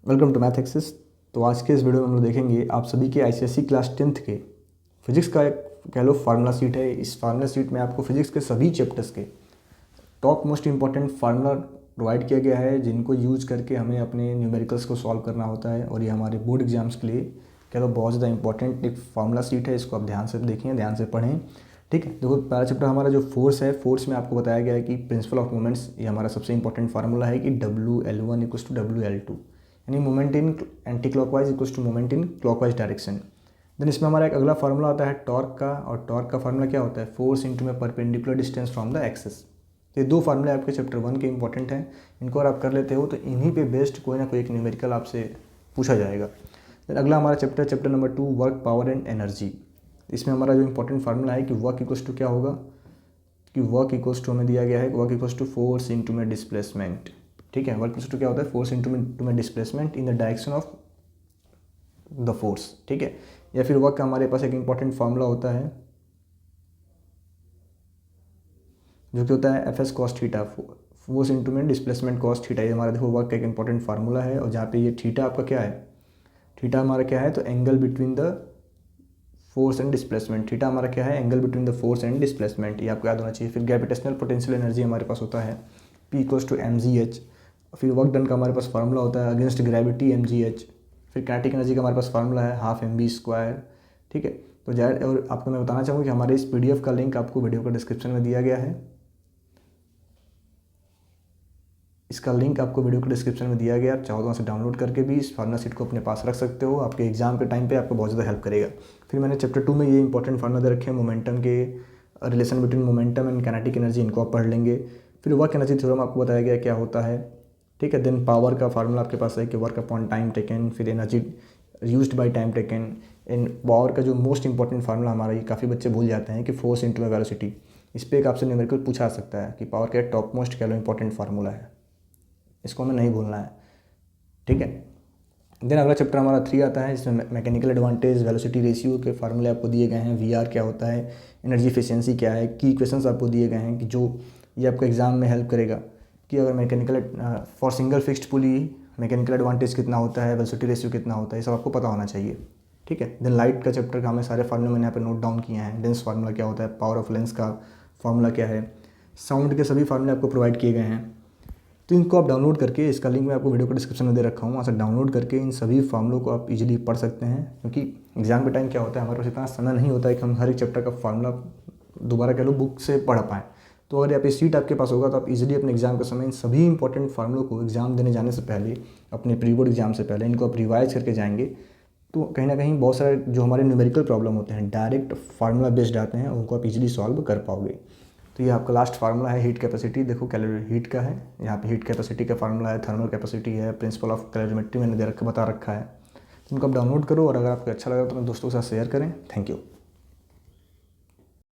Welcome to math access. तो आज के इस वीडियो में हम लोग देखेंगे आप सभी के आईसीएसई क्लास 10th के फिजिक्स का एक कह लो फार्मूला सीट है। इस फार्मूला सीट में आपको फिजिक्स के सभी चैप्टर्स के top most important formula provide किया गया है, जिनको यूज करके हमें अपने न्यूमेरिकल्स को सॉल्व करना होता है। और ये हमारे बोर्ड एग्जाम्स के लिए कह लो बहुत ज़्यादा इंपॉर्टेंट एक फार्मूला सीट है। इसको आप ध्यान से देखें, ध्यान से पढ़ें, ठीक है। देखो पहला चैप्टर हमारा जो फोर्स है, फोर्स में आपको बताया गया है कि प्रिंसिपल ऑफ मोमेंट्स, ये हमारा सबसे इंपॉर्टेंट फार्मूला है कि WL1 इक्वल्स टू WL2, यानी moment in anti clockwise equals to moment in clockwise direction. Then इसमें हमारा एक अगला फार्मूला आता है टॉर्क का, और टॉर्क का फार्मूला क्या होता है? फोर्स इंटू में perpendicular distance from the axis. ये दो फार्मूले आपके चैप्टर 1 के इंपॉर्टेंट हैं। इनको अगर आप कर लेते हो तो इन्हीं पे बेस्ड कोई ना कोई एक न्यूमेरिकल आपसे पूछा जाएगा। देन अगला हमारा chapter number 2 work power and energy. इसमें हमारा जो इंपॉर्टेंट फार्मूला है कि वर्क इक्वल्स टू क्या होगा, कि वर्क इक्वल्स टू हमें दिया गया है work equals to force into में डिस्प्लेसमेंट, ठीक है। वर्क इक्वल्स टू क्या होता है? फोर्स इंटू में displacement in the direction of the force, ठीक है। या फिर वर्क का हमारे पास एक इंपॉर्टेंट फार्मूला होता है जो कि होता है F S cos theta, force into में डिस्प्लेसमेंट कॉस थीटा। ये हमारा देखो वर्क का एक इंपॉर्टेंट फार्मूला है। और जहाँ पे ये थीटा आपका क्या है, थीटा हमारा क्या है, तो angle between the force and displacement. Theta हमारा क्या है? Angle between the force and displacement, ये आपको याद होना चाहिए। फिर ग्रेविटेशनल पोटेंशियल एनर्जी हमारे पास होता है P इक्वल्स टू mgh। फिर वर्क डन का हमारे पास फार्मूला होता है अगेंस्ट ग्रेविटी mgh। फिर काइनेटिक एनर्जी का हमारे पास फार्मूला है हाफ mv², ठीक है। तो जाहिर, और आपको मैं बताना चाहूँगा कि हमारे इस PDF का लिंक आपको वीडियो का डिस्क्रिप्शन में दिया गया है। इसका लिंक आपको वीडियो के डिस्क्रिप्शन में दिया गया, आप चाहो तो वहाँ से डाउनलोड करके भी इस फार्मूला सीट को अपने पास रख सकते हो। आपके एग्जाम के टाइम पे आपको बहुत ज़्यादा हेल्प करेगा। फिर मैंने चैप्टर 2 में ये इंपॉर्टेंट फार्मूला दे रखे हैं मोमेंटम के, relation between momentum and kinetic energy, इनको आप पढ़ लेंगे। फिर वर्क एनर्जी थ्योरम आपको बताया गया क्या होता है, ठीक है। देन पावर का फार्मूला आपके पास है कि वर्क अपॉन टाइम टेकन, फिर energy used by time taken. In power का जो मोस्ट इंपॉर्टेंट फार्मूला हमारा, ये काफ़ी बच्चे भूल जाते हैं कि फोर्स इंटू में वेलोसिटी। इस पर एक आपसे न्यूमेरिकल पूछा सकता है कि पावर का टॉप मोस्ट कह लो इंपॉर्टेंट फार्मूला है, इसको हमें नहीं भूलना है, ठीक है। देन अगला चैप्टर हमारा 3 आता है, जिसमें मैकेनिकल एडवांटेज, वेलोसिटी रेशियो के फार्मूले आपको दिए गए हैं। VR क्या होता है, एनर्जी एफिशिएंसी क्या है, की इक्वेशंस आपको दिए गए हैं कि जो ये आपको एग्जाम में हेल्प करेगा कि अगर mechanical for single fixed pulley mechanical advantage कितना होता है, वेलोसिटी रेशियो कितना होता है, ये सब आपको पता होना चाहिए, ठीक है। देन लाइट का चैप्टर का हमें सारे फार्मूले मैंने यहाँ पे नोट डाउन किए हैं। लेंस फार्मूला क्या होता है, पावर ऑफ लेंस का फार्मूला क्या है, साउंड के सभी फार्मूले आपको प्रोवाइड किए गए हैं। तो इनको आप डाउनलोड करके, इसका लिंक मैं आपको वीडियो को डिस्क्रिप्शन में दे रखा हूँ, वहाँ से डाउनलोड करके इन सभी फार्मूलों को आप इजीली पढ़ सकते हैं। क्योंकि एग्जाम के टाइम क्या होता है, हमारे पास इतना समय नहीं होता है कि हम हर एक चैप्टर का फार्मूला दोबारा कह लो बुक से पढ़ पाएँ। तो अगर ये सीट आपके पास होगा तो आप इजीली अपने एग्जाम के समय इन सभी इंपॉर्टेंट फार्मूलों को एग्जाम देने जाने से पहले, अपने प्री बोर्ड एग्जाम से पहले इनको आप रिवाइज करके जाएंगे, तो कहीं ना कहीं बहुत सारे जो हमारे न्यूमेरिकल प्रॉब्लम होते हैं डायरेक्ट फार्मूला बेस्ड आते हैं, उनको आप इजीली सॉल्व कर पाओगे। तो ये आपका लास्ट फार्मूला है हीट कैपेसिटी। देखो कैलोरी हीट का है, यहाँ पे हीट कैपेसिटी का फार्मूला है, थर्मल कैपेसिटी है, प्रिंसिपल ऑफ कैलोरीमेट्री मैंने बता रखा है। तो इनको आप डाउनलोड करो, और अगर आपको अच्छा लगा तो अपने दोस्तों के साथ शेयर करें। Thank you.